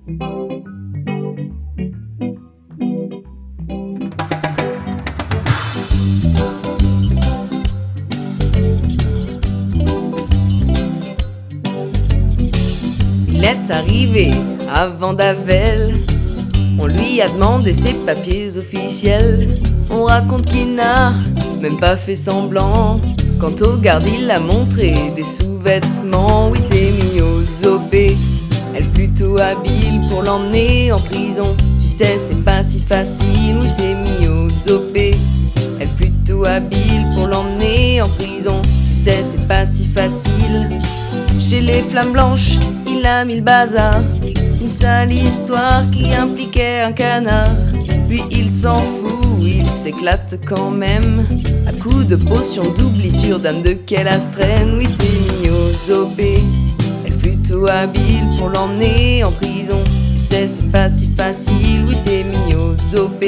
Il est arrivé avant Davel, on lui a demandé ses papiers officiels. On raconte qu'il n'a même pas fait semblant. Quant au garde, il a montré des sous-vêtements. Oui, c'est mis aux OP, elle plutôt habile pour l'emmener en prison. Tu sais, c'est pas si facile. Oui, c'est mis aux OP, elle plutôt habile pour l'emmener en prison. Tu sais, c'est pas si facile. Chez les Flammes Blanches, il a mis le bazar, une sale histoire qui impliquait un canard. Lui il s'en fout, il s'éclate quand même, à coups de potions d'oubli sur dame de quelle astraine. Oui, c'est mis aux OP, elle plutôt habile pour l'emmener en prison. Tu sais, c'est pas si facile. Oui, c'est mis aux OP,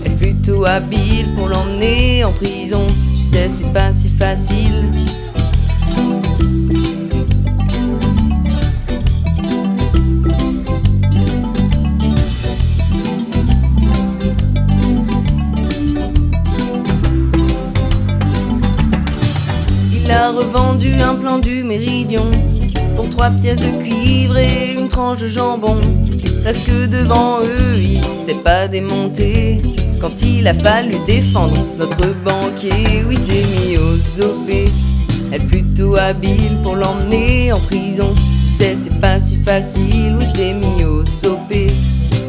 elle plutôt habile pour l'emmener en prison. Tu sais, c'est pas si facile. Il a revendu un plan du Méridien pour 3 pièces de cuivre et une tranche de jambon. Presque devant eux, il s'est pas démonté quand il a fallu défendre notre banquier. Oui, c'est mis aux OP, elle plutôt habile pour l'emmener en prison. Tu sais, c'est pas si facile. Oui, c'est mis aux OP,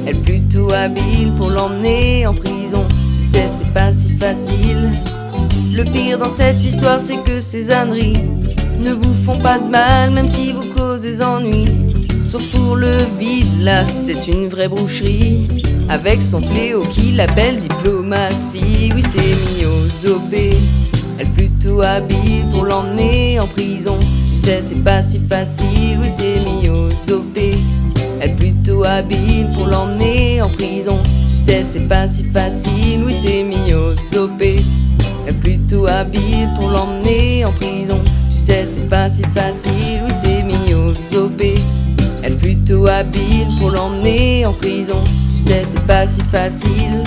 elle plutôt habile pour l'emmener en prison. Tu sais, c'est pas si facile. Le pire dans cette histoire, c'est que ces âneries ne vous font pas de mal, même si vous causez ennui. Sauf pour le vide, là c'est une vraie boucherie, avec son fléau qu'il appelle diplomatie. Oui, c'est mis aux OP, elle plutôt habile pour l'emmener en prison. Tu sais, c'est pas si facile. Oui, c'est mis aux OP, elle plutôt habile pour l'emmener en prison. Tu sais, c'est pas si facile. Oui, c'est mis aux OP, elle plutôt habile pour l'emmener en prison. Tu sais, c'est pas si facile. Oui, c'est mis aux OP, elle plutôt habile pour l'emmener en prison. Tu sais, c'est pas si facile.